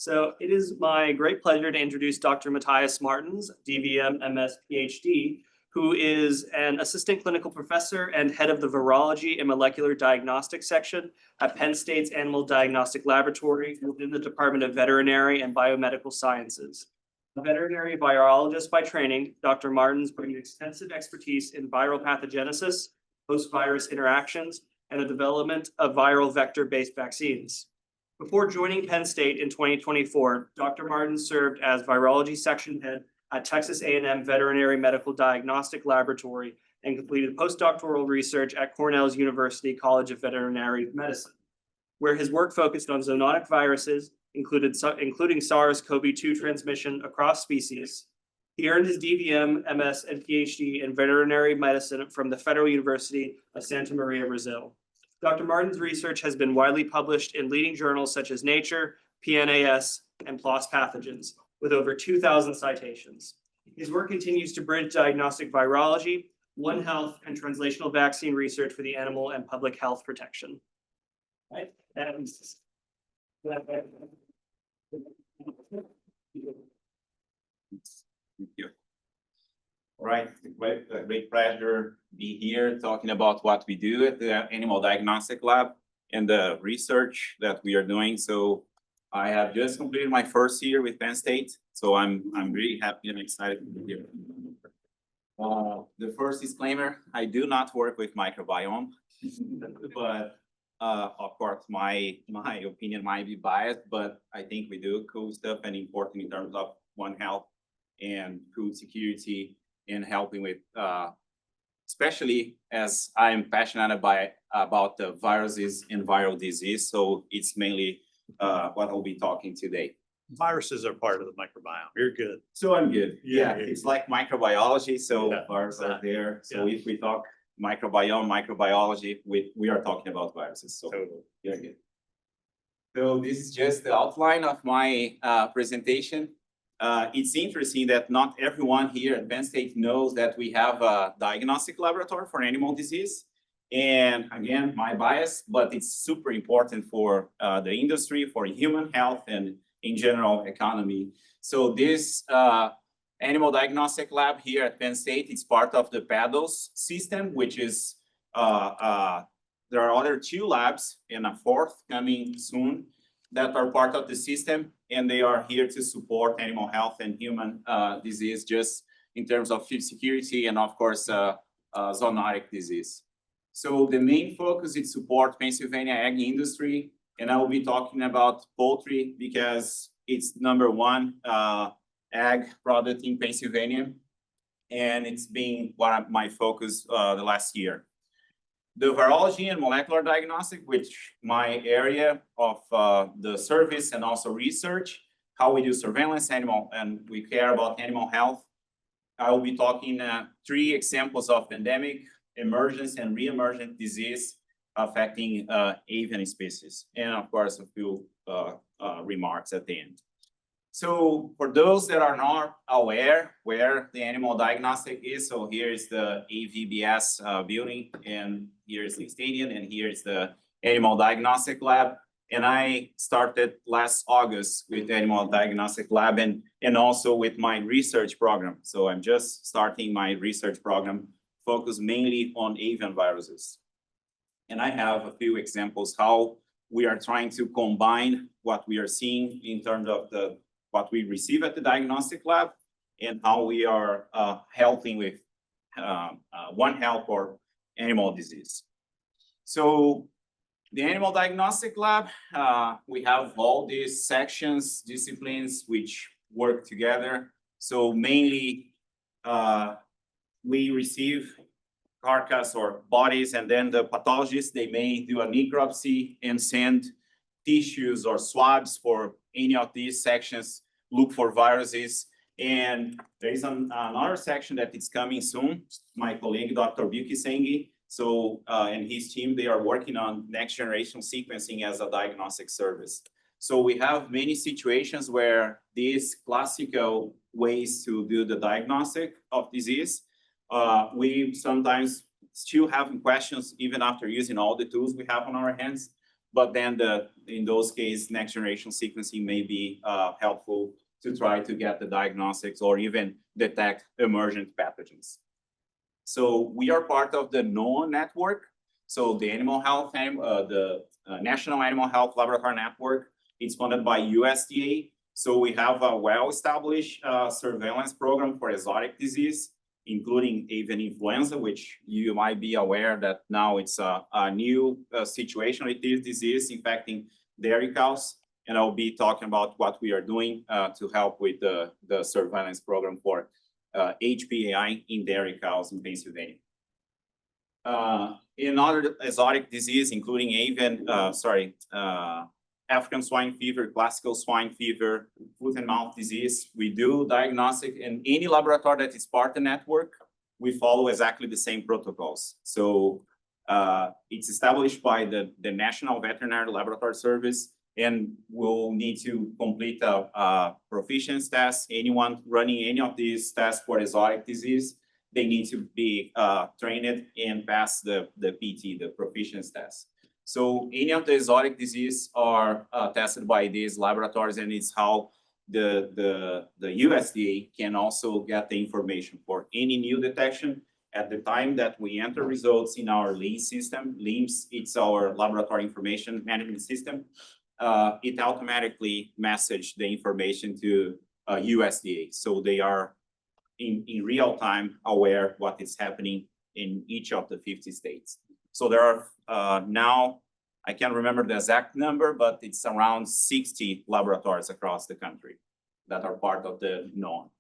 So it is my great pleasure to introduce Dr. Mathias Martins, D.V.M, MS, Ph.D., who is an assistant clinical professor and head of the Virology and Molecular Diagnostics Section at Penn State's Animal Diagnostic Laboratory within the Department of Veterinary and Biomedical Sciences. A veterinary virologist by training, Dr. Martins brings extensive expertise in viral pathogenesis, host-virus interactions, and the development of viral vector-based vaccines. Before joining Penn State in 2024, Dr. Martins served as Virology Section head at Texas A&M Veterinary Medical Diagnostic Laboratory and completed postdoctoral research at Cornell University College of Veterinary Medicine, where his work focused on zoonotic viruses, including SARS-CoV-2 transmission across species. He earned his D.V.M, MS, and Ph.D. in veterinary medicine from the Federal University of Santa Maria, Brazil. Dr. Martins' research has been widely published in leading journals such as Nature, PNAS, and PLOS Pathogens, with over 2,000 citations. His work continues to bridge diagnostic virology, One Health, and translational vaccine research for the animal and public health protection. Right? Thank you. All right, great pleasure to be here talking about what we do at the Animal Diagnostic Lab and the research that we are doing. So I have just completed my first year with Penn State, so I'm really happy and excited to be here. The first disclaimer, I do not work with microbiome, but of course, my opinion might be biased, but I think we do cool stuff and important in terms of One Health and food security and helping with, especially as I'm passionate about the viruses and viral disease. So it's mainly what I'll be talking today. Viruses are part of the microbiome. You're good. So I'm good. Yeah, It's like microbiology. So Yeah, viruses are there. So Yeah. if we talk microbiology, we are talking about viruses. So Totally. you're good. So this is just the outline of my presentation. It's interesting that not everyone here at Penn State knows that we have a diagnostic laboratory for animal disease. And again, my bias, but it's super important for the industry, for human health, and in general economy. So this Animal Diagnostic Lab here at Penn State is part of the PADOS system, which is, there are other 2 labs and a 4th coming soon that are part of the system, and they are here to support animal health and human disease, just in terms of food security and of course, zoonotic disease. So the main focus is support Pennsylvania ag industry, and I will be talking about poultry because it's #1 ag product in Pennsylvania, and it's been one of my focus the last year. The virology and molecular diagnostic, which my area of the service and also research, how we do surveillance animal, and we care about animal health. I will be talking 3 examples of pandemic, emergence, and re-emergent disease affecting avian species, and of course a few remarks at the end. So for those that are not aware where the animal diagnostic is, so here is the AVBS building, and here is the stadium, and here is the Animal Diagnostic Lab. And I started last August with the Animal Diagnostic Lab and also with my research program. So I'm just starting my research program focused mainly on avian viruses. And I have a few examples how we are trying to combine what we are seeing in terms of what we receive at the diagnostic lab and how we are helping with One Health or animal disease. So the Animal Diagnostic Lab, we have all these sections, disciplines, which work together. So mainly, we receive carcass or bodies, and then the pathologists, they may do a necropsy and send tissues or swabs for any of these sections, look for viruses. And there is another section that is coming soon. My colleague, Dr. Bukisengi, so and his team, they are working on next generation sequencing as a diagnostic service. So we have many situations where these classical ways to do the diagnostic of disease, we sometimes still have questions even after using all the tools we have on our hands. but then in those cases, next generation sequencing may be helpful to try to get the diagnostics or even detect emergent pathogens. So we are part of the NOAA network. So the National Animal Health Laboratory Network, it's funded by USDA. So we have a well-established surveillance program for exotic disease, including avian influenza, which you might be aware that now it's a new situation with this disease infecting dairy cows. And I'll be talking about what we are doing to help with the surveillance program for HPAI in dairy cows in Pennsylvania. In other exotic disease, including African swine fever, classical swine fever, foot and mouth disease, we do diagnostic in any laboratory that is part of the network. We follow exactly the same protocols. So it's established by the National Veterinary Laboratory Service, and we'll need to complete a proficiency test. Anyone running any of these tests for exotic disease, they need to be trained and pass the PT, the proficiency test. So any of the exotic disease are tested by these laboratories, and it's how the USDA can also get the information for any new detection. At the time that we enter results in our LIMS system, LIMS, it's our laboratory information management system, it automatically messages the information to USDA. So they are in real time aware what is happening in each of the 50 states. So there are now, I can't remember the exact number, but it's around 60 laboratories across the country that are part of the NOAA.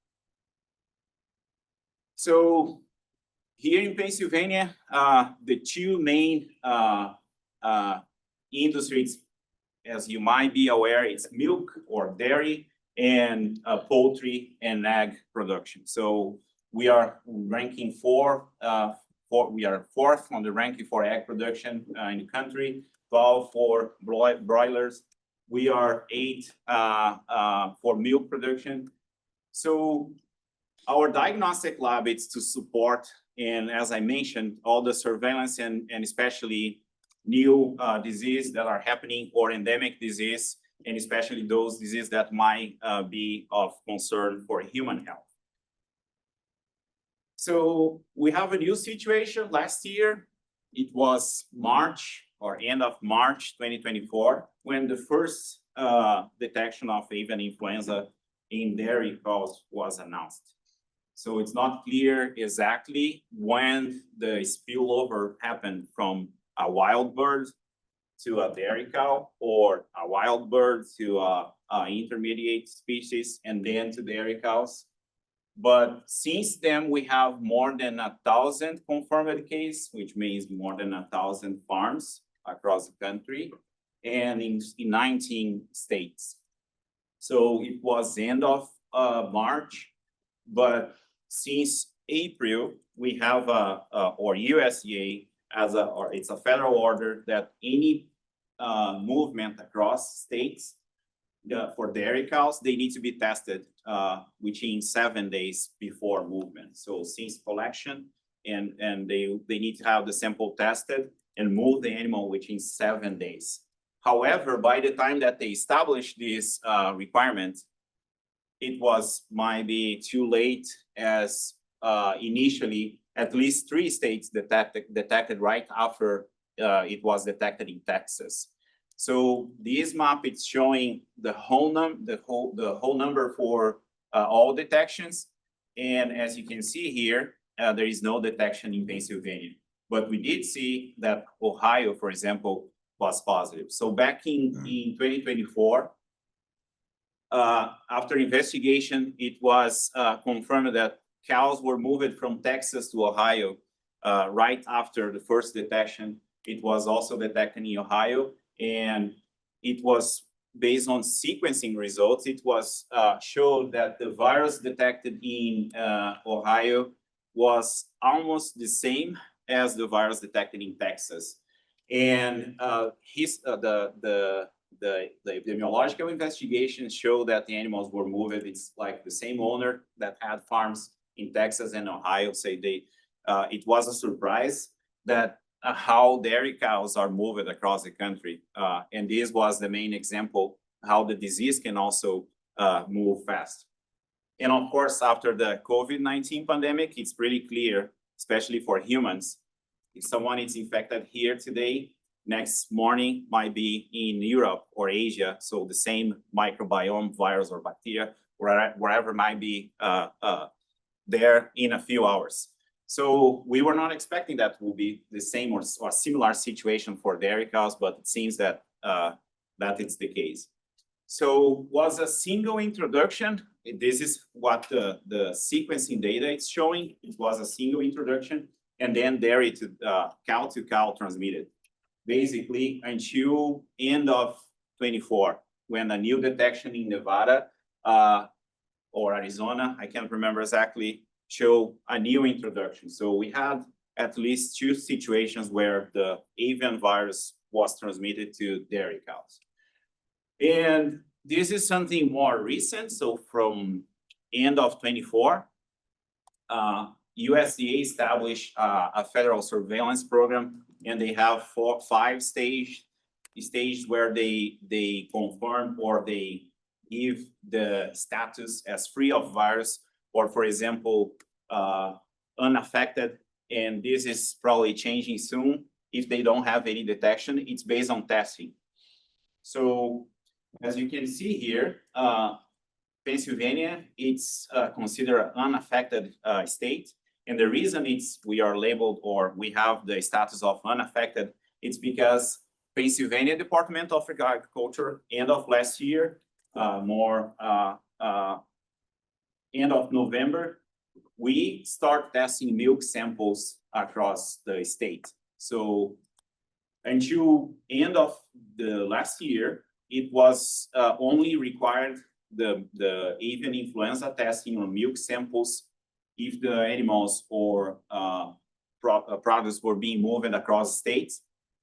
So here in Pennsylvania, the two main industries, as you might be aware, it's milk or dairy and poultry and egg production. So we are ranking we are fourth on the ranking for egg production in the country, 12 for broilers. We are 8 for milk production. So our diagnostic lab is to support, and as I mentioned, all the surveillance and especially new disease that are happening or endemic disease, and especially those diseases that might be of concern for human health. So we have a new situation. Last year, it was March or end of March 2024, when the first detection of avian influenza in dairy cows was announced. So it's not clear exactly when the spillover happened from a wild bird to a dairy cow, or a wild bird to a intermediate species and then to dairy cows. But since then, we have more than 1,000 confirmed cases, which means more than 1,000 farms across the country and in 19 states. So it was the end of March, but since April, we have or USDA it's a federal order that any movement across states for dairy cows, they need to be tested within 7 days before movement. So since collection, and they need to have the sample tested and move the animal within 7 days. However, by the time that they established this requirement, it was maybe too late, as initially at least 3 states detected right after it was detected in Texas. So this map is showing the whole number for all detections, and as you can see here, there is no detection in Pennsylvania. But we did see that Ohio, for example, was positive. So back in 2024, after investigation, it was confirmed that cows were moved from Texas to Ohio right after the first detection. It was also detected in Ohio, and it was based on sequencing results. It was showed that the virus detected in Ohio was almost the same as the virus detected in Texas. And the epidemiological investigations show that the animals were moved. It's like the same owner that had farms in Texas and Ohio say it was a surprise that how dairy cows are moved across the country. And this was the main example how the disease can also move fast. And of course, after the COVID-19 pandemic, it's pretty clear, especially for humans, if someone is infected here today, next morning might be in Europe or Asia. So the same microbiome, virus or bacteria, wherever might be there in a few hours. So we were not expecting that will be the same or similar situation for dairy cows, but it seems that that it's the case. So was a single introduction. This is what the sequencing data is showing. It was a single introduction, and then dairy to cow transmitted. Basically until end of 24, when a new detection in Nevada or Arizona, I can't remember exactly, show a new introduction. So we had at least 2 situations where the avian virus was transmitted to dairy cows. And this is something more recent. So from end of 24, USDA established a federal surveillance program, and they have 5 stages where they confirm or they give the status as free of virus, or for example, unaffected. And this is probably changing soon. If they don't have any detection, it's based on testing. So as you can see here, Pennsylvania, it's considered an unaffected state. And the reason we are labeled or we have the status of unaffected, it's because Pennsylvania Department of Agriculture, end of last year, end of November, we start testing milk samples across the state. So until end of the last year, it was only required the avian influenza testing on milk samples if the animals or products were being moved across states.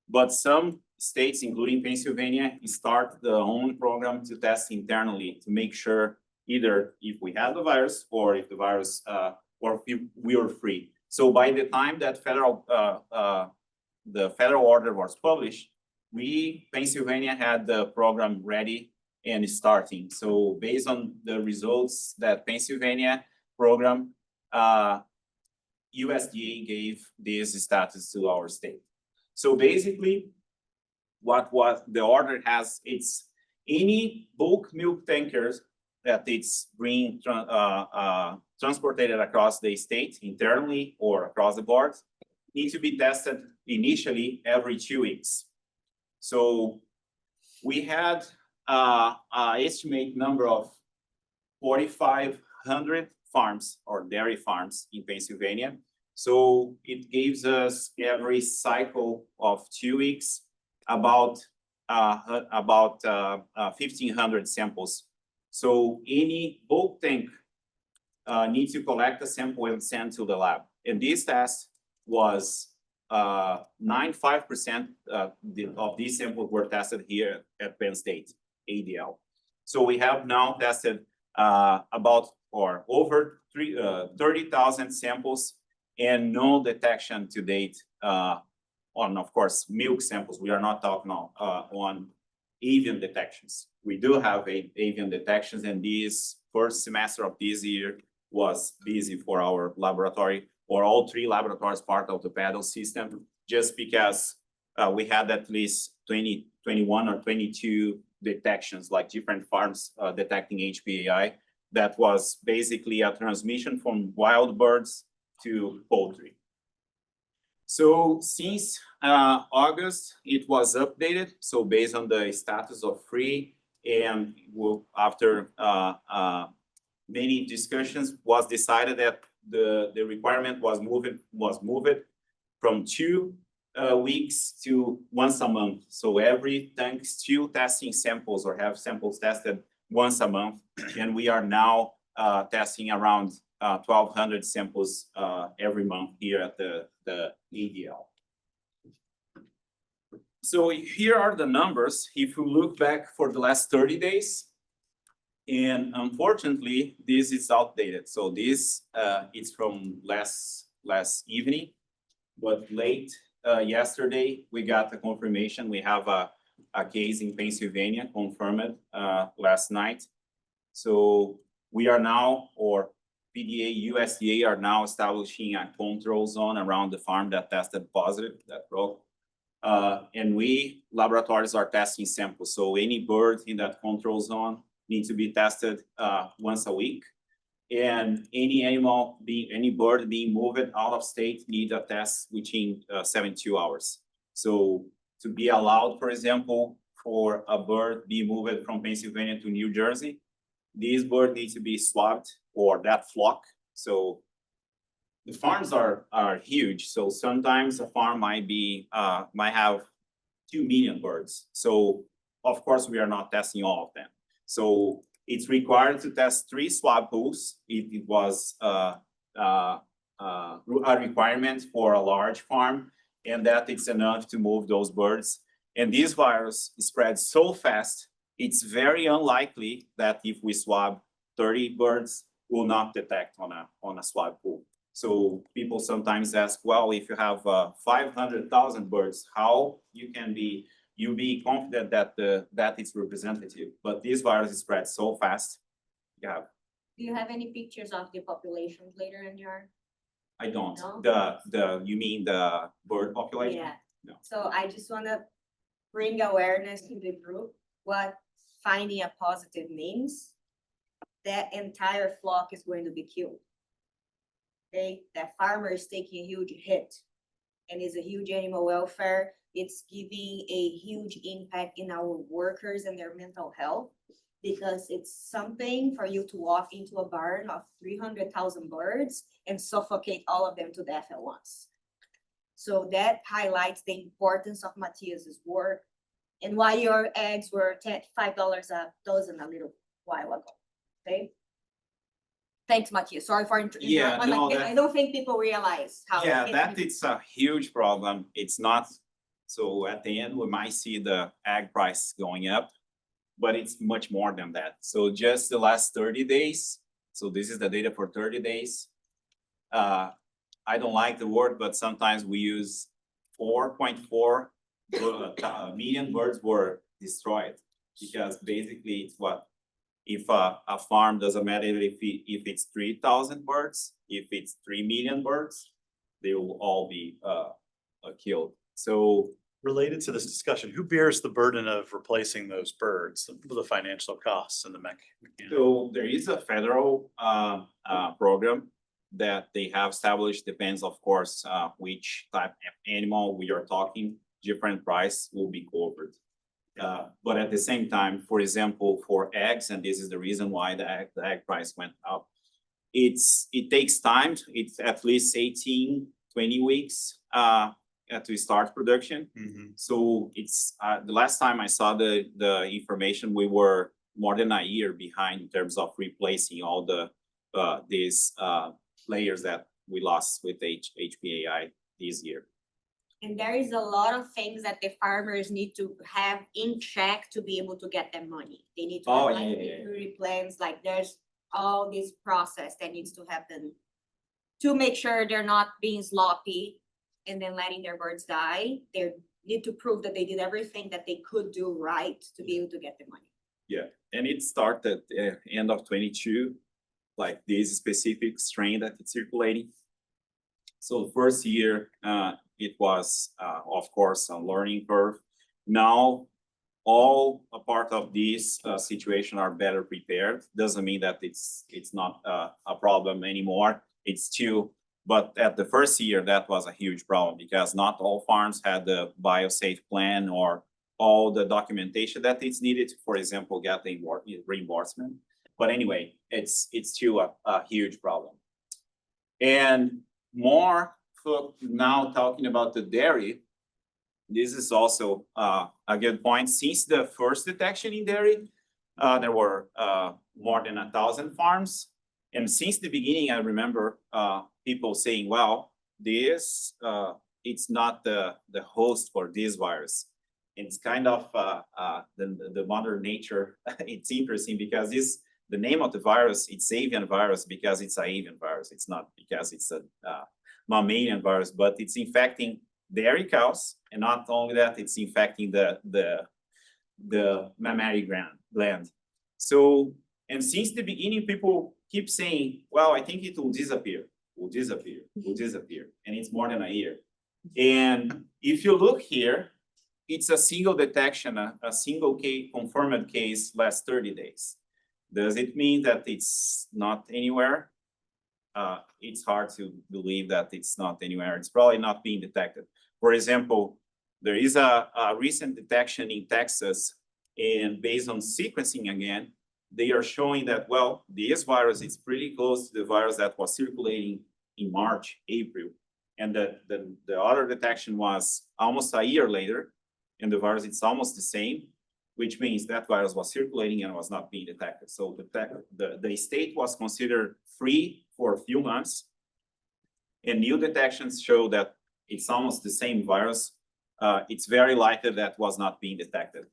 But some states, including Pennsylvania, start their own program to test internally to make sure either if we have the virus or if the virus or if we are free. So by the time that the federal order was published, Pennsylvania had the program ready and starting. So based on the results that Pennsylvania program, USDA gave this status to our state. So basically, what the order has, it's any bulk milk tankers that it's being transported across the state internally or across the board need to be tested initially every 2 weeks. So we had an estimate number of 4,500 farms or dairy farms in Pennsylvania. So it gives us every cycle of 2 weeks about 1,500 samples. So any bulk tank needs to collect a sample and send to the lab. And this test was 95% of these samples were tested here at Penn State, ADL. So we have now tested about or over 30,000 samples and no detection to date on, of course, milk samples. We are not talking on avian detections. We do have avian detections, and this first semester of this year was busy for our laboratory, or all 3 laboratories part of the paddle system, just because we had at least 21 or 22 detections, like different farms detecting HPAI. That was basically a transmission from wild birds to poultry. So since August, it was updated. So based on the status of free, and after many discussions, was decided that the requirement was moved from 2 weeks to once a month. So every tank still testing samples or have samples tested once a month, and we are now testing around 1,200 samples every month here at the ADL. So here are the numbers. If you look back for the last 30 days, and unfortunately, this is outdated. So this is from last evening, but late yesterday, we got the confirmation. We have a case in Pennsylvania confirmed last night. So we are now, or PDA, USDA are now establishing a control zone around the farm that tested positive, that broke. And we, laboratories, are testing samples. So any bird in that control zone needs to be tested once a week. And any bird being moved out of state need a test within 72 hours. So to be allowed, for example, for a bird be moved from Pennsylvania to New Jersey, this bird needs to be swabbed, or that flock. So the farms are huge. So sometimes a farm might have 2 million birds. So of course we are not testing all of them. So it's required to test 3 swab pools. It was a requirement for a large farm, and that it's enough to move those birds. And this virus spreads so fast, it's very unlikely that if we swab 30 birds, we'll not detect on a swab pool. So people sometimes ask, well, if you have 500,000 birds, how you be confident that that is representative? But this virus spreads so fast. Yeah. Do you have any pictures of the populations later in your? I don't. No? You mean the bird population? Yeah. No. So I just wanna bring awareness to the group what finding a positive means. That entire flock is going to be killed. Okay, that farmer is taking a huge hit, and it's a huge animal welfare. It's giving a huge impact in our workers and their mental health, because it's something for you to walk into a barn of 300,000 birds and suffocate all of them to death at once. So that highlights the importance of Mathias's work and why your eggs were $5 a dozen a little while ago. Okay. Thanks, Mathias. Sorry for Yeah, no, I don't think people realize how. Yeah, that it's a huge problem. It's not, so at the end, we might see the egg price going up, but it's much more than that. So just the last 30 days, so this is the data for 30 days. I don't like the word, but sometimes we use 4.4 million birds were destroyed, because basically it's what, if a farm, doesn't matter if it's 3,000 birds, if it's 3 million birds, they will all be killed. So Related to this discussion, who bears the burden of replacing those birds, the financial costs and the mechanism? So there is a federal program that they have established, depends of course which type of animal we are talking, different price will be covered. But at the same time, for example, for eggs, and this is the reason why the egg price went up, it takes time. It's at least 18, 20 weeks to start production. So it's the last time I saw the information, we were more than a year behind in terms of replacing all these players that we lost with HPAI this year. And there is a lot of things that the farmers need to have in check to be able to get their money. They need to have like security plans, like there's all this process that needs to happen to make sure they're not being sloppy and then letting their birds die. They need to prove that they did everything that they could do right to be able to get the money. Yeah, and it started at the end of 22, like this specific strain that it's circulating. So the first year, it was, of course, a learning curve. Now, all a part of this situation are better prepared. Doesn't mean that it's not a problem anymore. It's still, but at the first year, that was a huge problem because not all farms had the biosafe plan or all the documentation that is needed, for example, get the reimbursement. But anyway, it's still a huge problem. And more now talking about the dairy, this is also a good point. Since the first detection in dairy, there were more than 1,000 farms. And since the beginning, I remember people saying, well, this, it's not the host for this virus. It's kind of the mother nature. It's interesting because the name of the virus, it's avian virus because it's an avian virus. It's not because it's a mammalian virus, but it's infecting dairy cows, and not only that, it's infecting the mammary gland. So, and since the beginning, people keep saying, well, I think it will disappear, will disappear, will disappear, and it's more than a year. And if you look here, it's a single detection, a single case, confirmed case last 30 days. Does it mean that it's not anywhere? It's hard to believe that it's not anywhere. It's probably not being detected. For example, there is a recent detection in Texas, and based on sequencing again, they are showing that, well, this virus is pretty close to the virus that was circulating in March, April. And the other detection was almost a year later, and the virus is almost the same, which means that virus was circulating and was not being detected. So the state was considered free for a few months, and new detections show that it's almost the same virus. It's very likely that was not being detected.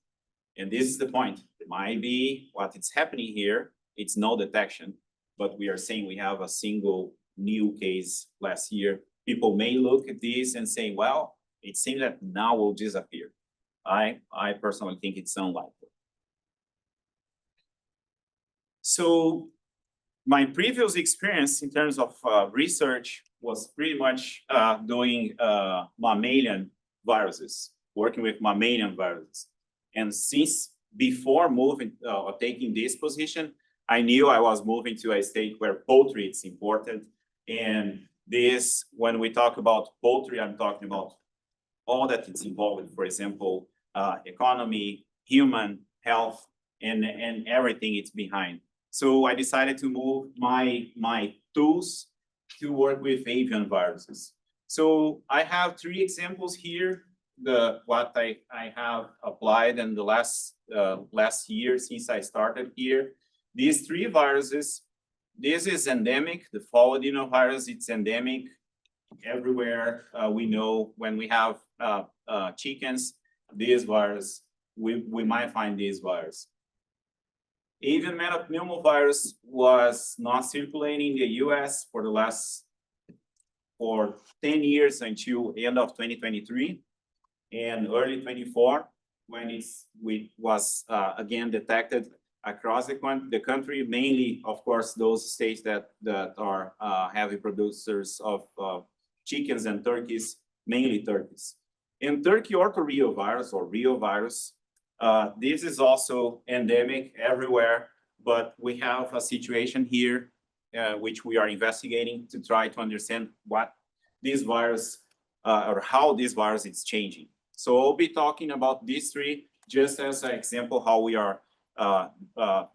And this is the point. It might be what is happening here, it's no detection, but we are saying we have a single new case last year. People may look at this and say, well, it seems that now will disappear. I personally think it's unlikely. So my previous experience in terms of research was pretty much doing mammalian viruses, working with mammalian viruses. And since before moving or taking this position, I knew I was moving to a state where poultry is important. And this, when we talk about poultry, I'm talking about all that it's involved with, for example, economy, human health, and everything it's behind. So I decided to move my tools to work with avian viruses. So I have 3 examples here. What I have applied in the last year since I started here. These 3 viruses, this is endemic. The fall adenovirus, it's endemic everywhere. We know when we have chickens, this virus, we might find this virus. Avian metapneumovirus was not circulating in the US for 10 years until end of 2023 and early 24, when it was again detected across the country, mainly, of course, those states that are heavy producers of chickens and turkeys, mainly turkeys. In Turkey orthoreovirus or reovirus, this is also endemic everywhere, but we have a situation here which we are investigating to try to understand what this virus or how this virus is changing. So I'll be talking about these 3 just as an example how we are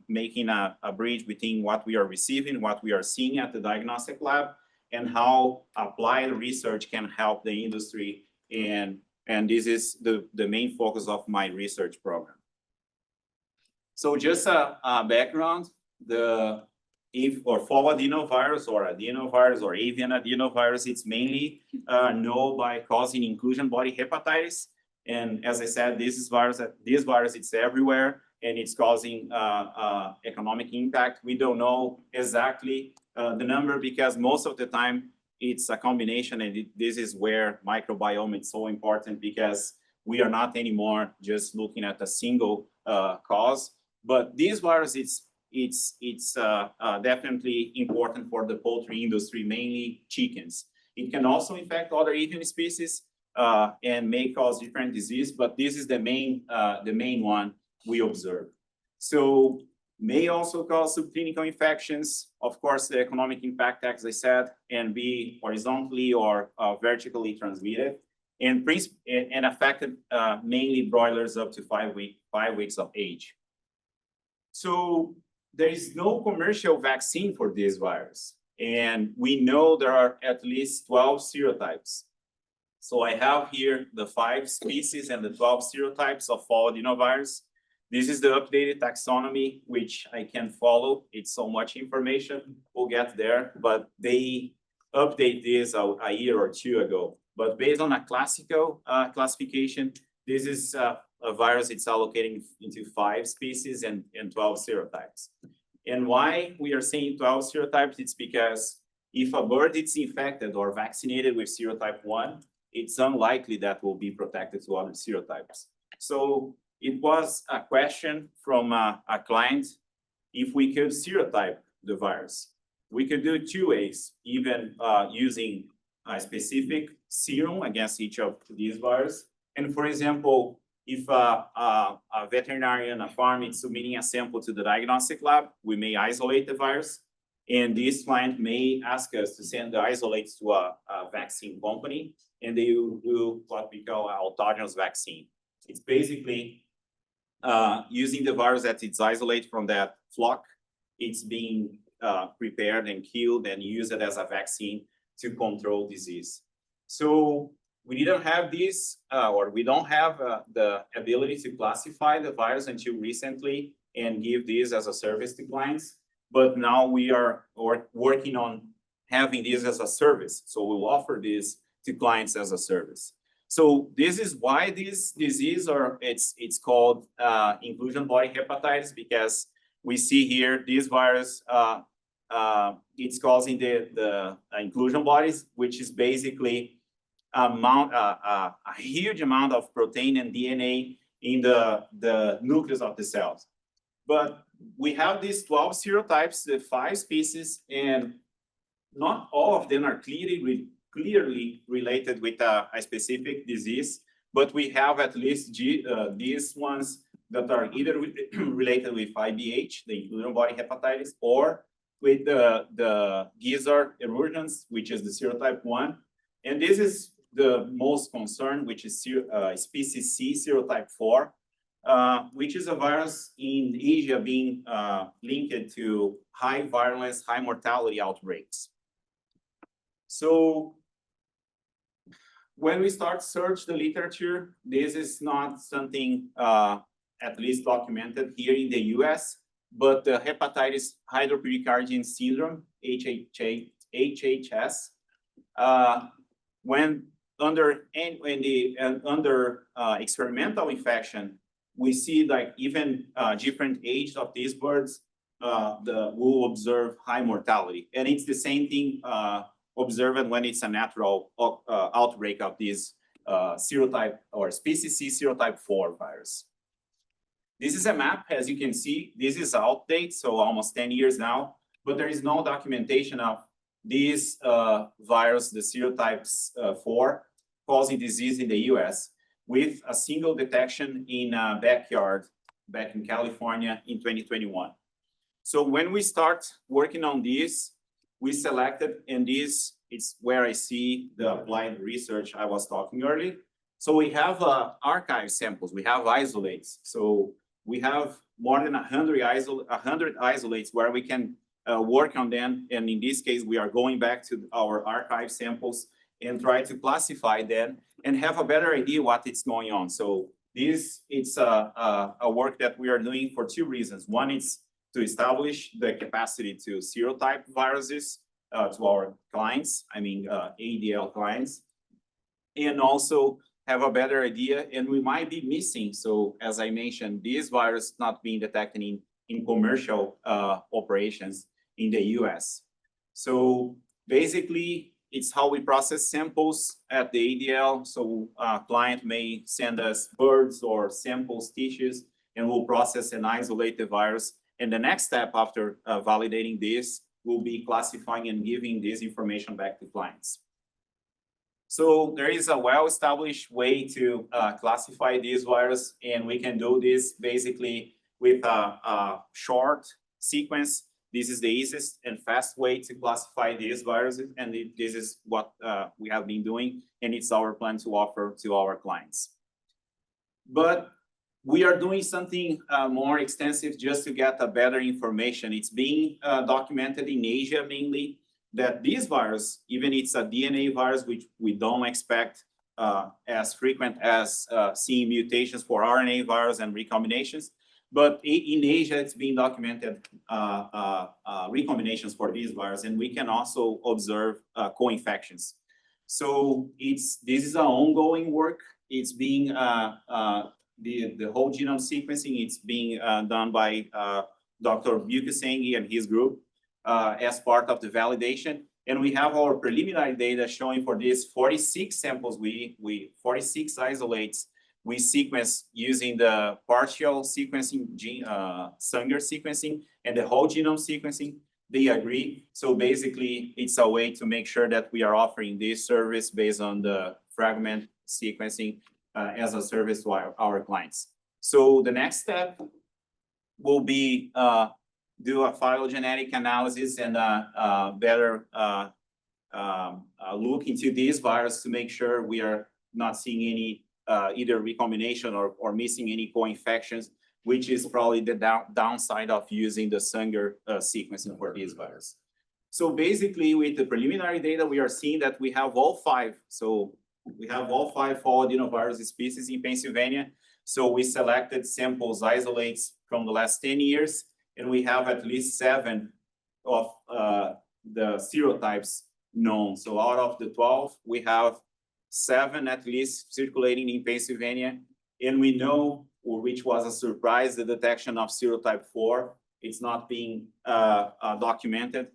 making a bridge between what we are receiving, what we are seeing at the diagnostic lab, and how applied research can help the industry. And this is the main focus of my research program. So just a background, fall adenovirus or adenovirus or avian adenovirus, it's mainly known by causing inclusion body hepatitis. And as I said, this virus, it's everywhere, and it's causing economic impact. We don't know exactly the number because most of the time it's a combination, and this is where microbiome is so important because we are not anymore just looking at a single cause. But this virus, it's definitely important for the poultry industry, mainly chickens. It can also infect other avian species and may cause different disease, but this is the main one we observe. So may also cause subclinical infections. Of course, the economic impact, as I said, and be horizontally or vertically transmitted, and affected mainly broilers up to 5 weeks of age. So there is no commercial vaccine for this virus, and we know there are at least 12 serotypes. So I have here the 5 species and the 12 serotypes of fall adenovirus. This is the updated taxonomy, which I can follow. It's so much information, we'll get there, but they update this a year or 2 ago. But based on a classical classification, this is a virus, it's allocating into 5 species and 12 serotypes. And why we are saying 12 serotypes, it's because if a bird is infected or vaccinated with serotype 1, it's unlikely that will be protected to other serotypes. So it was a question from a client if we could serotype the virus. We could do two ways, even using a specific serum against each of these viruses. And for example, if a veterinarian, a farm is submitting a sample to the diagnostic lab, we may isolate the virus. And this client may ask us to send the isolates to a vaccine company, and they will do what we call an autogenous vaccine. It's basically using the virus that it's isolated from that flock. It's being prepared and killed and used as a vaccine to control disease. So we didn't have this, or we don't have the ability to classify the virus until recently and give this as a service to clients. But now we are working on having this as a service. So we'll offer this to clients as a service. So this is why this disease, or it's called inclusion body hepatitis, because we see here this virus, it's causing the inclusion bodies, which is basically a huge amount of protein and DNA in the nucleus of the cells. But we have these 12 serotypes, the 5 species, and not all of them are clearly related with a specific disease, but we have at least these ones that are either related with IBH, the inclusion body hepatitis, or with the gizzard erosions, which is the serotype 1. And this is the most concern, which is species C, serotype 4, which is a virus in Asia being linked to high virulence, high mortality outbreaks. So when we start search the literature, this is not something at least documented here in the US, but the hepatitis hydropericardium syndrome, HHS, when under experimental infection, we see like even different age of these birds, will observe high mortality. And it's the same thing observed when it's a natural outbreak of this serotype or species C serotype 4 virus. This is a map, as you can see. This is outdated, so almost 10 years now, but there is no documentation of this virus, the serotypes 4, causing disease in the US, with a single detection in a backyard back in California in 2021. So when we start working on this, we selected, and this is where I see the applied research I was talking earlier. So we have archive samples, we have isolates. So we have more than 100 isolates where we can work on them. And in this case, we are going back to our archive samples and try to classify them and have a better idea what is going on. So it's a work that we are doing for 2 reasons. One is to establish the capacity to serotype viruses to our clients, ADL clients, and also have a better idea, and we might be missing. So as I mentioned, this virus not being detected in commercial operations in the US. So basically, it's how we process samples at the ADL. So a client may send us birds or samples, tissues, and we'll process and isolate the virus. And the next step after validating this will be classifying and giving this information back to clients. So there is a well-established way to classify this virus, and we can do this basically with a short sequence. This is the easiest and fast way to classify these viruses, and this is what we have been doing, and it's our plan to offer to our clients. But we are doing something more extensive just to get a better information. It's being documented in Asia mainly, that this virus, even it's a DNA virus, which we don't expect as frequent as seeing mutations for RNA virus and recombinations, but in Asia, it's being documented recombinations for this virus, and we can also observe co-infections. So this is an ongoing work. It's being the whole genome sequencing, it's being done by Dr. Bukasengi and his group as part of the validation. And we have our preliminary data showing for these 46 samples, 46 isolates, we sequence using the partial sequencing gene, Sanger sequencing and the whole genome sequencing. They agree. So basically, it's a way to make sure that we are offering this service based on the fragment sequencing as a service to our clients. So the next step will be do a phylogenetic analysis and better look into this virus to make sure we are not seeing any either recombination or missing any co-infections, which is probably the downside of using the Sanger sequencing for this virus. So basically, with the preliminary data, we are seeing that we have all 5. So we have all 5 fall adenovirus species in Pennsylvania. So we selected samples, isolates from the last 10 years, and we have at least 7 of the serotypes known. So out of the 12, we have 7 at least circulating in Pennsylvania. And we know, which was a surprise, the detection of serotype 4. It's not being documented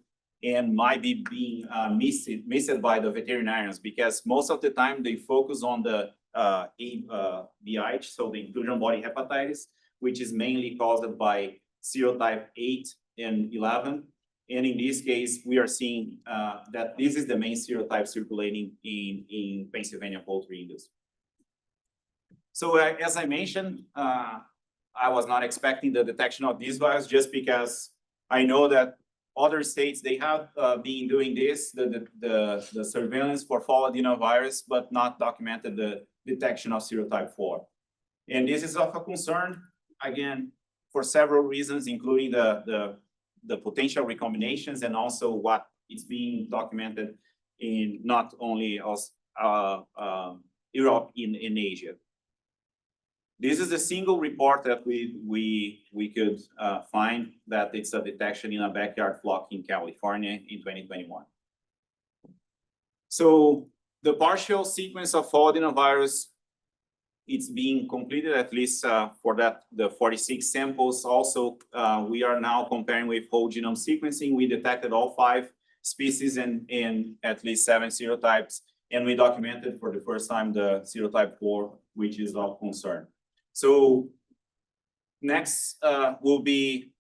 and might be being missed by the veterinarians, because most of the time they focus on the VIH, so the inclusion body hepatitis, which is mainly caused by serotype 8 and 11. And in this case, we are seeing that this is the main serotype circulating in Pennsylvania poultry industry. So as I mentioned, I was not expecting the detection of this virus just because I know that other states, they have been doing this, the surveillance for fall adenovirus, but not documented the detection of serotype 4. And this is of a concern, again, for several reasons, including the potential recombinations and also what is being documented in not only Europe, in Asia. This is a single report that we could find that it's a detection in a backyard flock in California in 2021. So the partial sequence of fall adenovirus, it's being completed, at least for the 46 samples. Also, we are now comparing with whole genome sequencing. We detected all 5 species and at least 7 serotypes, and we documented for the first time the serotype 4, which is of concern. So next will be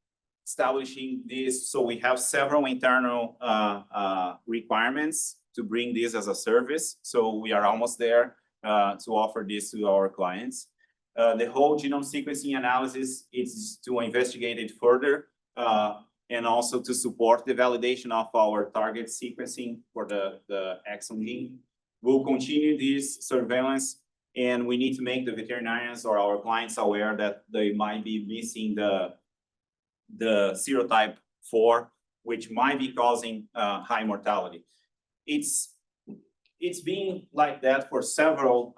establishing this. So we have several internal requirements to bring this as a service. So we are almost there to offer this to our clients. The whole genome sequencing analysis is to investigate it further and also to support the validation of our target sequencing for the exon gene. We'll continue this surveillance, and we need to make the veterinarians or our clients aware that they might be missing the serotype 4, which might be causing high mortality. It's been like that for several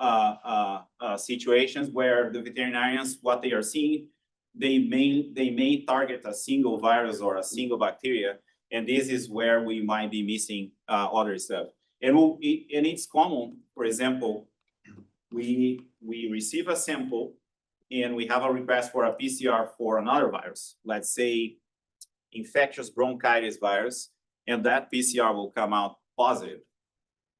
situations where the veterinarians, what they are seeing, they may target a single virus or a single bacteria, and this is where we might be missing other stuff. And it's common, for example, we receive a sample and we have a request for a PCR for another virus, let's say infectious bronchitis virus, and that PCR will come out positive.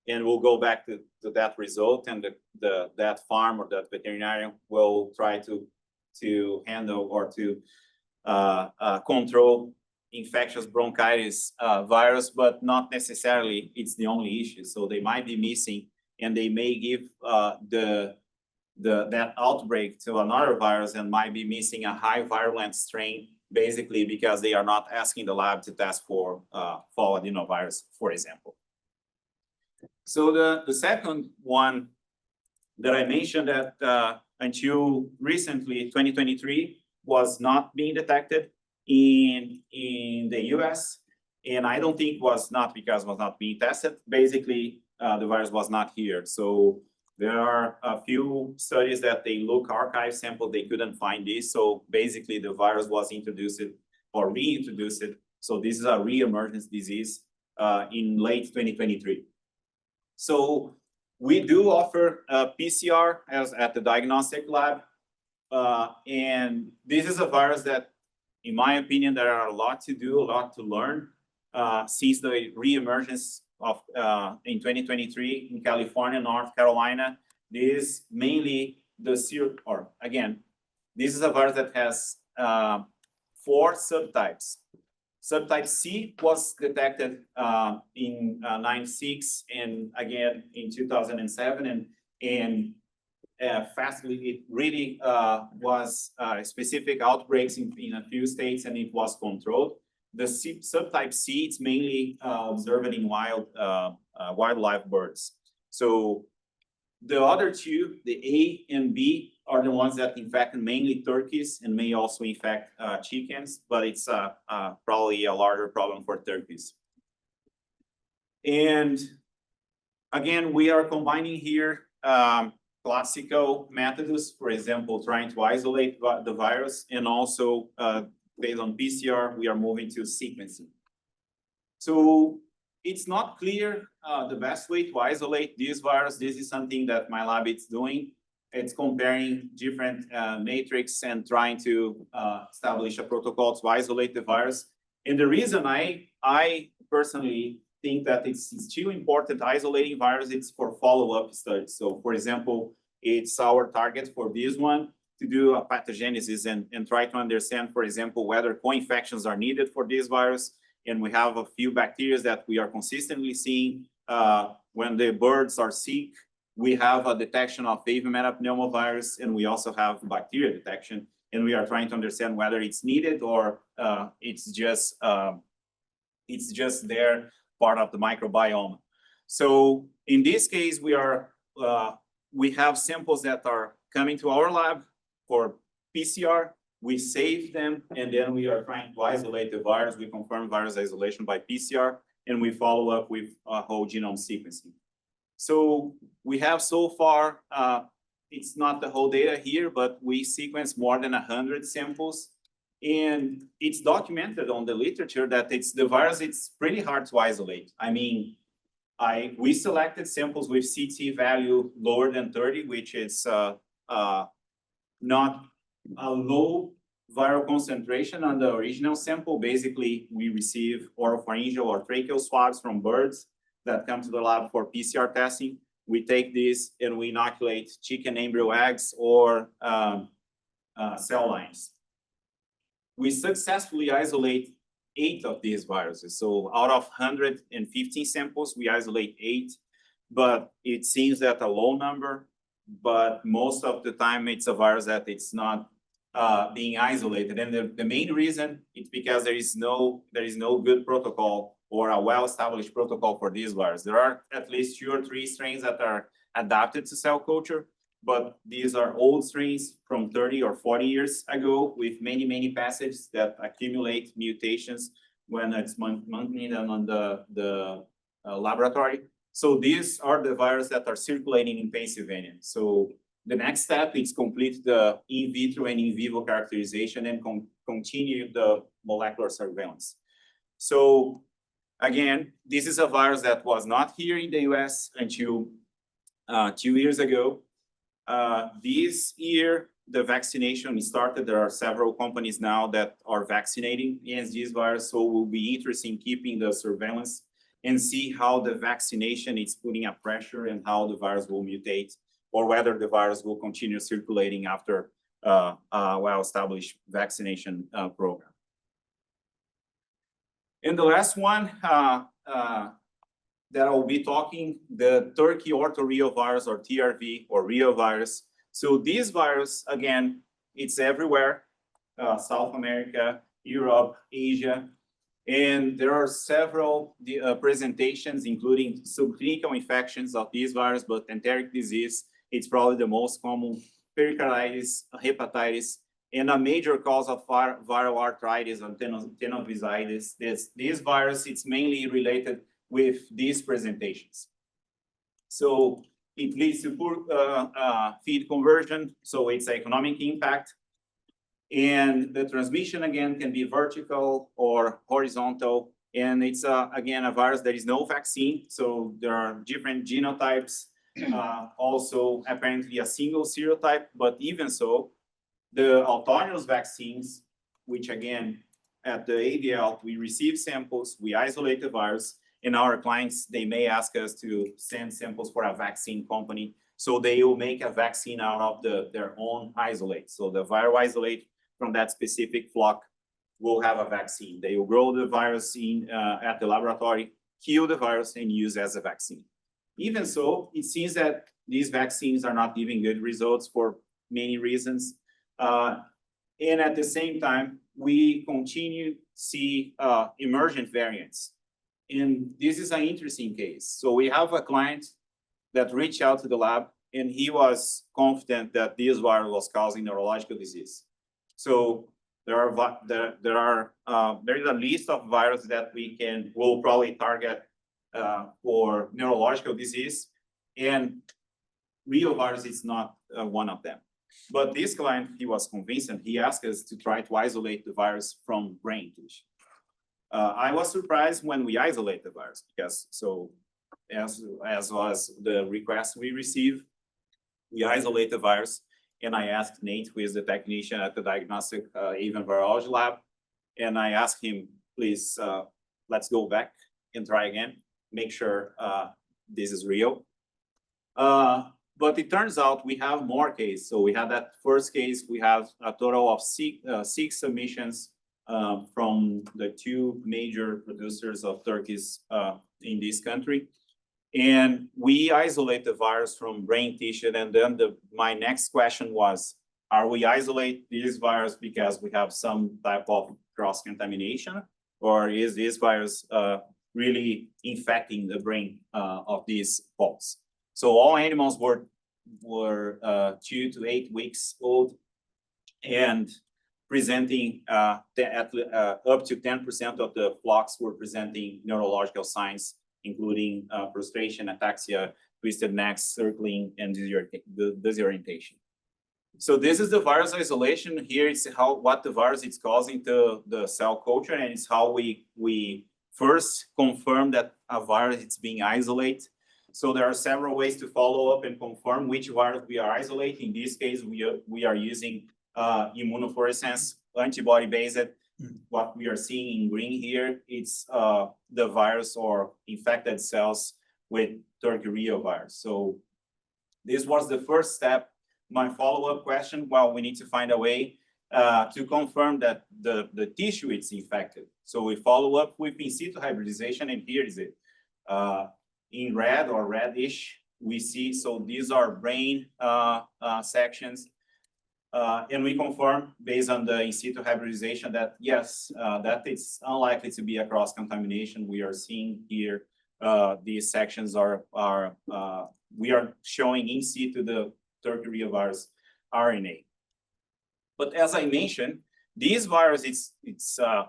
And we'll go back to that result, and that farm or that veterinarian will try to handle or to control infectious bronchitis virus, but not necessarily it's the only issue. So they might be missing, and they may give that outbreak to another virus and might be missing a high virulent strain, basically because they are not asking the lab to test for fall adenovirus, for example. So the second one that I mentioned that until recently, 2023, was not being detected in the US. And I don't think was not because it was not being tested. Basically, the virus was not here. So there are a few studies that they look archive sample, they couldn't find this. So basically the virus was introduced or reintroduced. So this is a re-emergence disease in late 2023. So we do offer PCR at the diagnostic lab. And this is a virus that, in my opinion, there are a lot to do, a lot to learn. since the reemergence of in 2023 in California, North Carolina. This is mainly the this is a virus that has 4 subtypes. Subtype C was detected in 96 and again in 2007, and fastly it really was specific outbreaks in a few states, and it was controlled. The subtype C, it's mainly observed in wildlife birds. So the other 2, the A and B, are the ones that infect mainly turkeys and may also infect chickens, but it's probably a larger problem for turkeys. And again, we are combining here classical methods, for example, trying to isolate the virus, and also based on PCR, we are moving to sequencing. So it's not clear the best way to isolate this virus. This is something that my lab is doing. It's comparing different matrix and trying to establish a protocol to isolate the virus. And the reason I personally think that it's still important isolating virus, it's for follow-up studies. So for example, it's our target for this one to do a pathogenesis and try to understand, for example, whether co-infections are needed for this virus. And we have a few bacteria that we are consistently seeing when the birds are sick. We have a detection of avian metapneumovirus, and we also have bacteria detection. And we are trying to understand whether it's needed or it's just there, part of the microbiome. So in this case, we have samples that are coming to our lab for PCR. We save them, and then we are trying to isolate the virus. We confirm virus isolation by PCR, and we follow up with whole genome sequencing. So we have so far, it's not the whole data here, but we sequenced more than 100 samples. And it's documented on the literature that the virus, it's pretty hard to isolate. I mean, we selected samples with CT value lower than 30, which is not a low viral concentration on the original sample. Basically, we receive oropharyngeal or tracheal swabs from birds that come to the lab for PCR testing. We take this and we inoculate chicken embryo eggs or cell lines. We successfully isolate 8 of these viruses. So out of 115 samples, we isolate 8, but it seems that a low number, but most of the time it's a virus that it's not being isolated. And the main reason is because there is no good protocol or a well-established protocol for this virus. There are at least 2 or 3 strains that are adapted to cell culture, but these are old strains from 30 or 40 years ago with many passages that accumulate mutations when it's maintained on the laboratory. So these are the viruses that are circulating in Pennsylvania. So the next step is complete the in vitro and in vivo characterization and continue the molecular surveillance. So again, this is a virus that was not here in the US until 2 years ago. This year, the vaccination started. There are several companies now that are vaccinating against this virus. So we'll be interested in keeping the surveillance and see how the vaccination is putting a pressure and how the virus will mutate, or whether the virus will continue circulating after a well-established vaccination program. And the last one that I'll be talking, the turkey orthoreovirus or TRV or reovirus. So this virus, again, it's everywhere, South America, Europe, Asia. And there are several presentations, including subclinical infections of this virus, but enteric disease, it's probably the most common, pericarditis, hepatitis, and a major cause of viral arthritis and tenoviscitis. This virus, it's mainly related with these presentations. So it leads to poor feed conversion, so it's economic impact. And the transmission, again, can be vertical or horizontal. And it's, again, a virus. There is no vaccine. So there are different genotypes, also apparently a single serotype. But even so, the autonomous vaccines, which, again, at the ADL, we receive samples, we isolate the virus, and our clients, they may ask us to send samples for a vaccine company. So they will make a vaccine out of their own isolate. So the viral isolate from that specific flock will have a vaccine. They will grow the virus at the laboratory, kill the virus, and use as a vaccine. Even so, it seems that these vaccines are not giving good results for many reasons. And at the same time, we continue to see emergent variants. And this is an interesting case. So we have a client that reached out to the lab, and he was confident that this virus was causing neurological disease. So there is a list of viruses that will probably target for neurological disease, and reovirus is not one of them. But this client, he was convinced, and he asked us to try to isolate the virus from brain tissue. I was surprised when we isolate the virus, because as was the request we received, we isolate the virus, and I asked Nate, who is the technician at the diagnostic even virology lab, and I asked him, please, let's go back and try again, make sure this is real. But it turns out we have more cases. So we had that first case, we have a total of six submissions from the two major producers of turkeys in this country. And we isolate the virus from brain tissue. And then my next question was, are we isolate this virus because we have some type of cross-contamination? Or is this virus really infecting the brain of these poults? So all animals were 2 to 8 weeks old and presenting up to 10% of the flocks were presenting neurological signs, including prostration, ataxia, twisted necks, circling, and disorientation. So this is the virus isolation. Here is what the virus is causing to the cell culture, and it's how we first confirm that a virus is being isolated. So there are several ways to follow up and confirm which virus we are isolating. In this case, we are using immunofluorescence, antibody-based. What we are seeing in green here, it's the virus or infected cells with turkey reovirus. So this was the first step. My follow-up question, well, we need to find a way to confirm that the tissue is infected. So we follow up with in situ hybridization, and here is it. In red or reddish, we see, so these are brain sections. And we confirm based on the in situ hybridization that yes, that it's unlikely to be a cross-contamination. We are seeing here, these sections we are showing in situ the turkey reovirus RNA. But as I mentioned, this virus,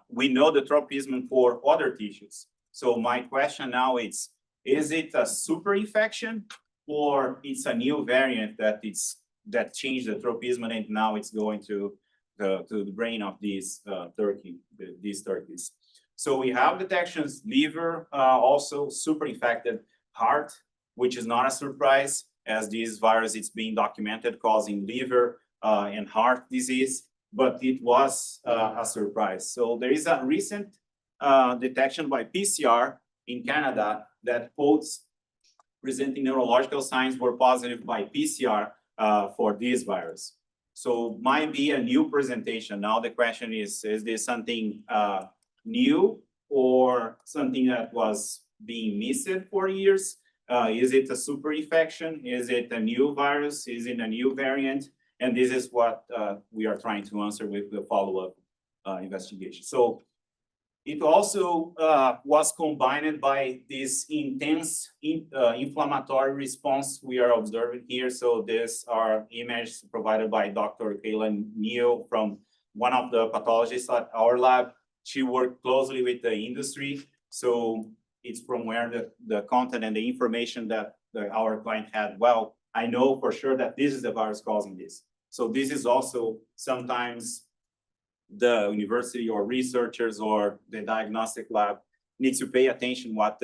we know the tropism for other tissues. So my question now is it a super infection or it's a new variant that changed the tropism and now it's going to the brain of these turkeys? So we have detections, liver, also super infected, heart, which is not a surprise as this virus is being documented causing liver and heart disease, but it was a surprise. So there is a recent detection by PCR in Canada that poults presenting neurological signs were positive by PCR for this virus. So might be a new presentation. Now the question is this something new or something that was being missed for years? Is it a super infection? Is it a new virus? Is it a new variant? And this is what we are trying to answer with the follow-up investigation. So it also was combined by this intense inflammatory response we are observing here. So these are images provided by Dr. Kayla Neal from one of the pathologists at our lab. She worked closely with the industry. So it's from where the content and the information that our client had. Well, I know for sure that this is the virus causing this. So this is also sometimes the university or researchers or the diagnostic lab needs to pay attention what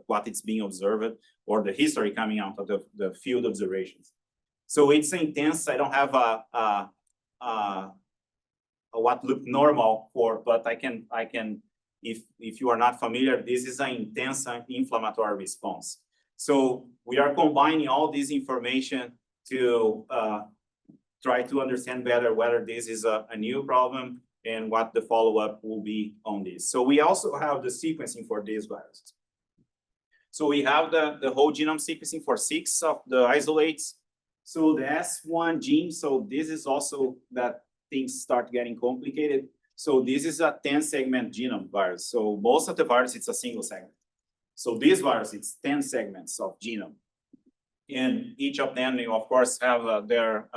what it's being observed or the history coming out of the field observations. So it's intense. I don't have what look normal for, but I can, if you are not familiar, this is an intense inflammatory response. So we are combining all this information to try to understand better whether this is a new problem and what the follow-up will be on this. So we also have the sequencing for these viruses. So we have the whole genome sequencing for 6 of the isolates. So the S1 gene, so this is also that things start getting complicated. So this is a 10-segment genome virus. So most of the virus, it's a single segment. So this virus, it's 10 segments of genome. And each of them, they of course have their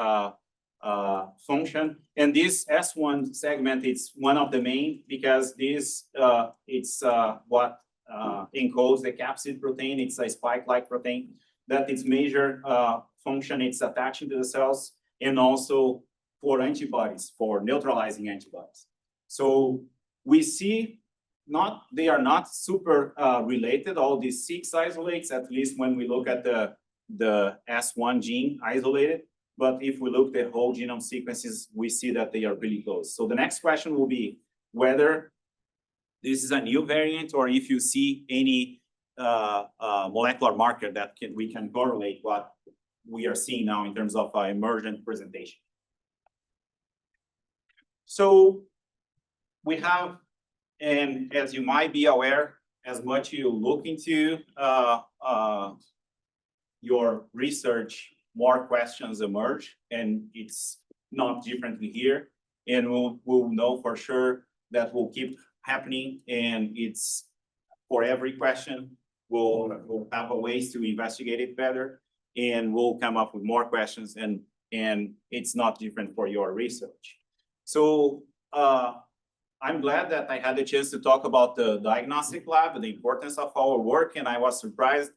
function. And this S1 segment, it's one of the main because this, it's what encodes the capsid protein. It's a spike-like protein that its major function, it's attaching to the cells and also for antibodies, for neutralizing antibodies. So we see they are not super related, all these 6 isolates, at least when we look at the S1 gene isolated. But if we look at the whole genome sequences, we see that they are really close. So the next question will be whether this is a new variant or if you see any molecular marker that we can correlate what we are seeing now in terms of emergent presentation. So we have, and as you might be aware, as much you look into your research, more questions emerge, and it's not differently here. And we'll know for sure that will keep happening, and it's for every question, we'll have a ways to investigate it better, and we'll come up with more questions, and it's not different for your research. So I'm glad that I had the chance to talk about the diagnostic lab and the importance of our work, and I was surprised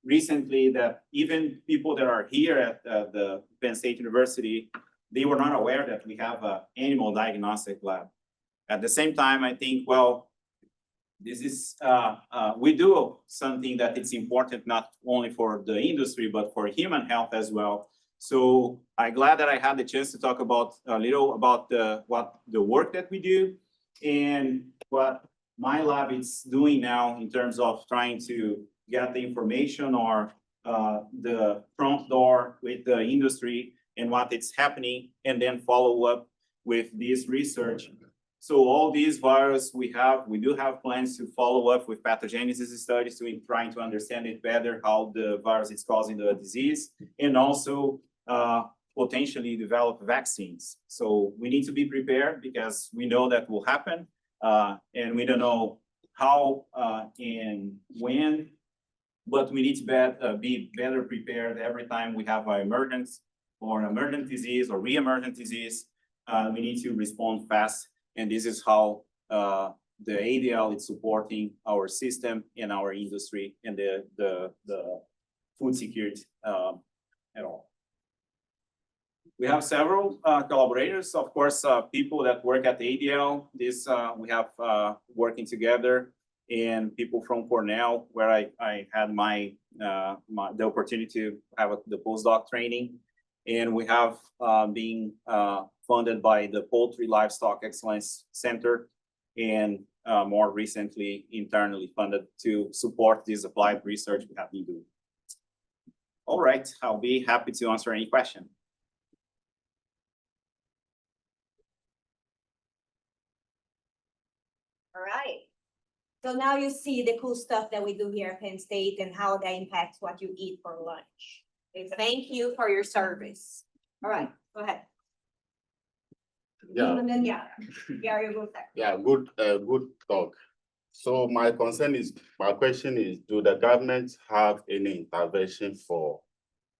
recently that even people that are here at the Penn State University, they were not aware that we have an animal diagnostic lab. At the same time, I think, well, this is, we do something that it's important not only for the industry, but for human health as well. So I'm glad that I had the chance to talk about a little about what the work that we do and what my lab is doing now in terms of trying to get the information or the front door with the industry and what is happening, and then follow up with this research. So all these viruses we do have plans to follow up with pathogenesis studies to trying to understand it better, how the virus is causing the disease, and also potentially develop vaccines. So we need to be prepared because we know that will happen, and we don't know how and when, but we need to be better prepared every time we have an emergence or an emergent disease or re-emergent disease. We need to respond fast. And this is how the ADL is supporting our system and our industry and the food security at all. We have several collaborators, of course, people that work at the ADL. This we have working together, and people from Cornell, where I had the opportunity to have the postdoc training. And we have being funded by the Poultry Livestock Excellence Center, and more recently internally funded to support this applied research we have been doing. All right, I'll be happy to answer any question. All right. So now you see the cool stuff that we do here at Penn State and how that impacts what you eat for lunch. Okay, thank you for your service. All right, go ahead. Yeah. And then, Gary will go there. Yeah, good talk. So my question is, do the government have any intervention for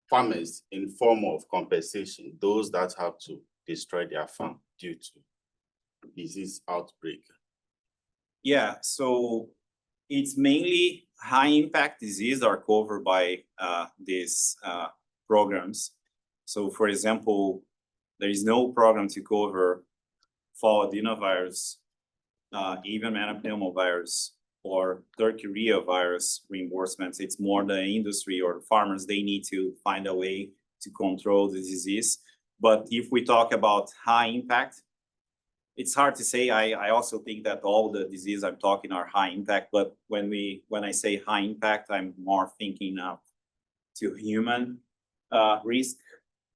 farmers in form of compensation, those that have to destroy their farm due to disease outbreak? Yeah, so it's mainly high impact disease are covered by these programs. So for example, there is no program to cover fall adenovirus, even metapneumovirus or Turkey virus reimbursements. It's more the industry or farmers, they need to find a way to control the disease. But if we talk about high impact, it's hard to say. I also think that all the diseases I'm talking are high impact, but when I say high impact, I'm more thinking of to human risk,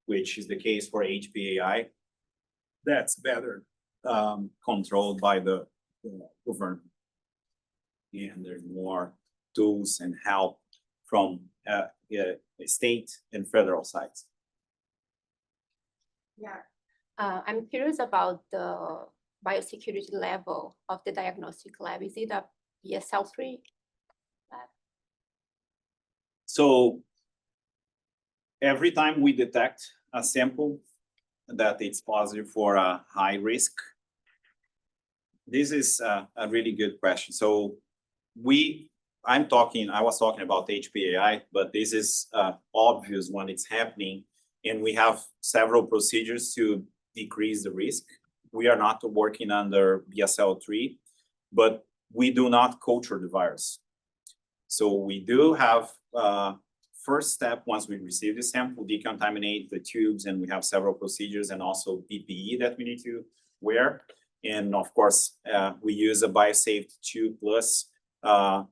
which is the case for HPAI. That's better controlled by the government. And there's more tools and help from state and federal sides. Yeah. I'm curious about the biosecurity level of the diagnostic lab. Is it a BSL-3 lab? So every time we detect a sample that it's positive for a high risk, this is a really good question. So I was talking about HPAI, but this is obvious when it's happening, and we have several procedures to decrease the risk. We are not working under BSL-3, but we do not culture the virus. So we do have first step, once we receive the sample, decontaminate the tubes, and we have several procedures and also PPE that we need to wear. And of course, we use a biosafety 2+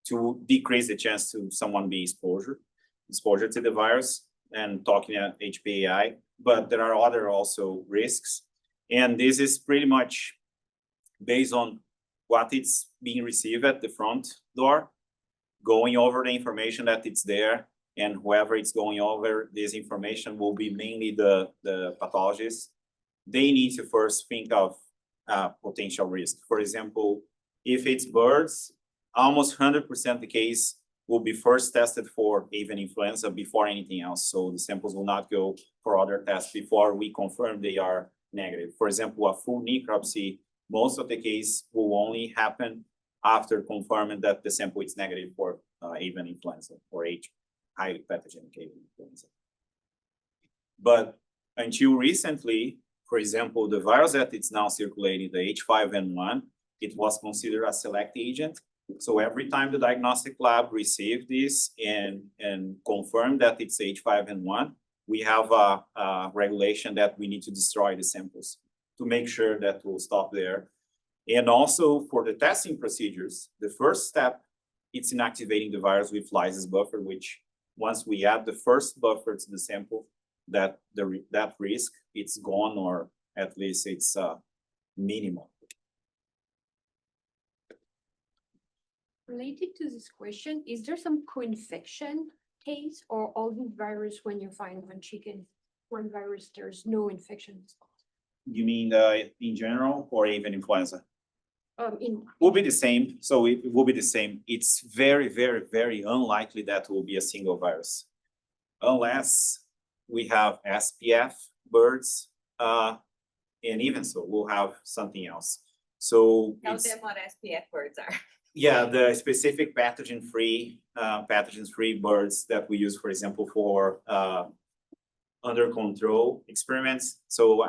to decrease the chance to someone be exposure to the virus, and talking at HPAI. But there are other also risks. And this is pretty much based on what it's being received at the front door, going over the information that it's there, and whoever it's going over this information will be mainly the pathologists. They need to first think of potential risk. For example, if it's birds, almost 100% the case will be first tested for avian influenza before anything else. So the samples will not go for other tests before we confirm they are negative. For example, a full necropsy, most of the case will only happen after confirming that the sample is negative for avian influenza or highly pathogenic avian influenza. But until recently, for example, the virus that it's now circulating, the H5N1, it was considered a select agent. So every time the diagnostic lab received this and confirmed that it's H5N1, we have a regulation that we need to destroy the samples to make sure that we'll stop there. And also for the testing procedures, the first step, it's inactivating the virus with lysis buffer, which once we add the first buffer to the sample, that risk, it's gone, or at least it's minimal. Related to this question, is there some co-infection case, or all the virus when you find one chicken, one virus, there's no infection? You mean in general or avian influenza? In Will be the same. So it will be the same. It's very, very, very unlikely that will be a single virus, unless we have SPF birds, and even so, we'll have something else. So Tell them what SPF birds are. yeah, the specific pathogen-free birds that we use, for example, for under control experiments. So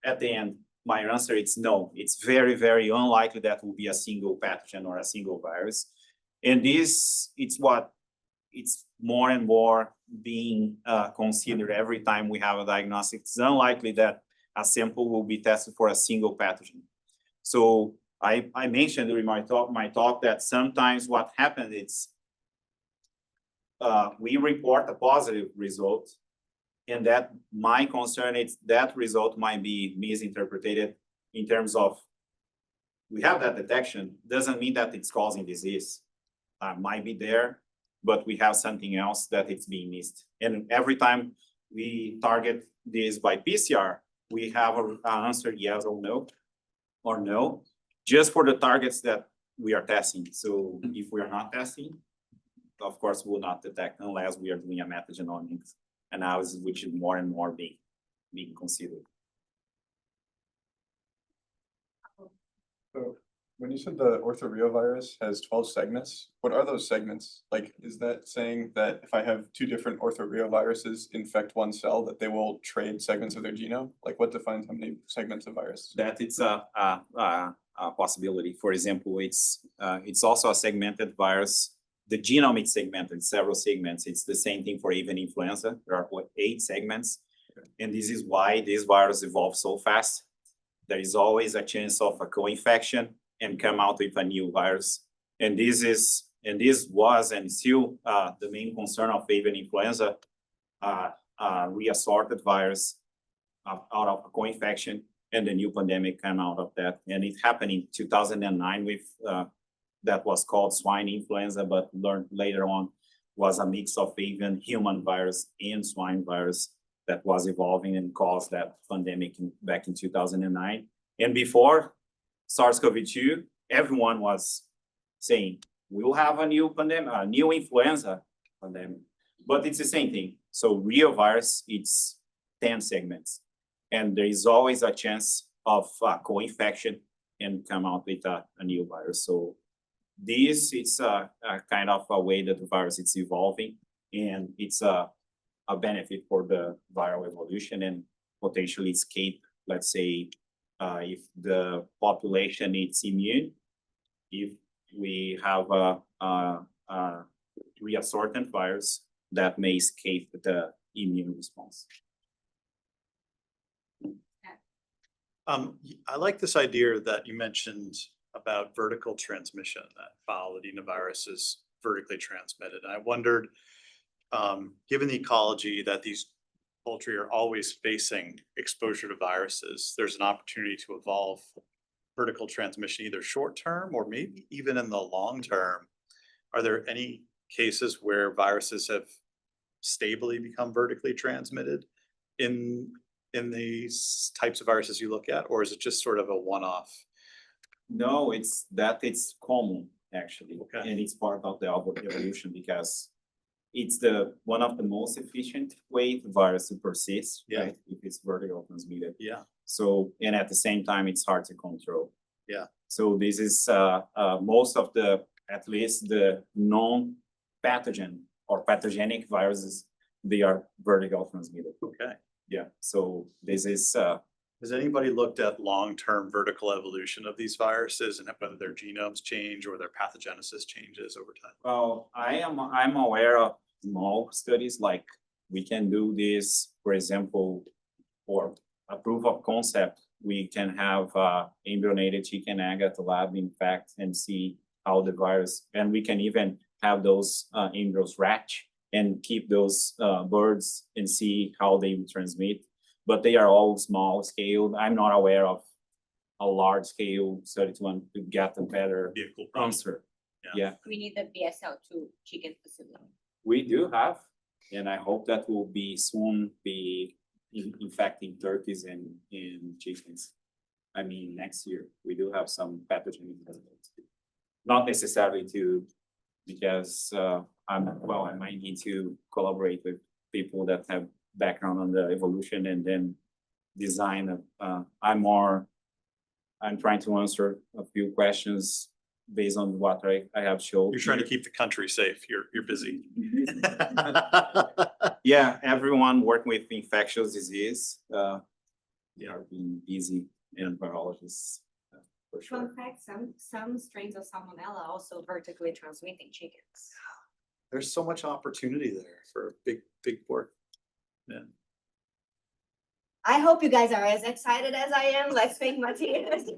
at the end, my answer is no. It's very, very unlikely that will be a single pathogen or a single virus. And this, it's more and more being considered every time we have a diagnostic. It's unlikely that a sample will be tested for a single pathogen. So I mentioned during my talk that sometimes what happens is we report a positive result, and that my concern is that result might be misinterpreted in terms of we have that detection, doesn't mean that it's causing disease. Might be there, but we have something else that it's being missed. And every time we target this by PCR, we have an answer yes or no, just for the targets that we are testing. So if we are not testing, of course, we will not detect unless we are doing a metagenomics analysis, which is more and more being considered. So when you said the orthoreovirus has 12 segments, what are those segments? Like, is that saying that if I have two different orthoreoviruses infect one cell, that they will trade segments of their genome? Like, what defines how many segments of virus? That it's a possibility. For example, it's also a segmented virus. The genome is segmented, several segments. It's the same thing for avian influenza. There are 8 segments. And this is why this virus evolves so fast. There is always a chance of a co-infection and come out with a new virus. And this was and still the main concern of avian influenza, reassorted virus out of a co-infection, and the new pandemic came out of that. And it happened in 2009 with that was called swine influenza, but learned later on was a mix of avian human virus and swine virus that was evolving and caused that pandemic back in 2009. And before SARS-CoV-2, everyone was saying, we'll have a new pandemic, a new influenza pandemic, but it's the same thing. So real virus, it's 10 segments. And there is always a chance of co-infection and come out with a new virus. So this, it's a kind of a way that the virus is evolving, and it's a benefit for the viral evolution and potentially escape, let's say, if the population is immune, if we have a reassortant virus that may escape the immune response. I like this idea that you mentioned about vertical transmission, that fowl adenovirus is vertically transmitted. And I wondered, given the ecology that these poultry are always facing exposure to viruses, there's an opportunity to evolve vertical transmission either short term or maybe even in the long term. Are there any cases where viruses have stably become vertically transmitted in these types of viruses you look at, or is it just sort of a one-off? No, it's common actually, Okay. and it's part of the evolution because it's one of the most efficient way the virus to persist, Yeah. right? If it's vertical transmitted. Yeah. So, and at the same time, it's hard to control. Yeah. So this is most of at least the non-pathogen or pathogenic viruses, they are vertical transmitted. Okay. Yeah. So this is. Has anybody looked at long-term vertical evolution of these viruses and whether their genomes change or their pathogenesis changes over time? Well, I'm aware of small studies, like we can do this, for example, for a proof of concept. We can have embryonated chicken egg at the lab, in fact, and see how the virus, and we can even have those embryos hatch and keep those birds and see how they transmit. But they are all small scale. I'm not aware of a large scale study to get a better answer. Yeah, We need the BSL-2 chicken facility. we do have, and I hope that will be soon be infecting turkeys and chickens. I mean, next year, we do have some pathogen. Not necessarily because I might need to collaborate with people that have background on the evolution and then design. I'm trying to answer a few questions based on what I have shown. You're trying to keep the country safe. You're busy. Yeah, everyone working with infectious disease, they are being busy, and virologists for sure. Fun fact, some strains of salmonella also vertically transmitting chickens. There's so much opportunity there for big work. Yeah. I hope you guys are as excited as I am. Let's thank Matthias.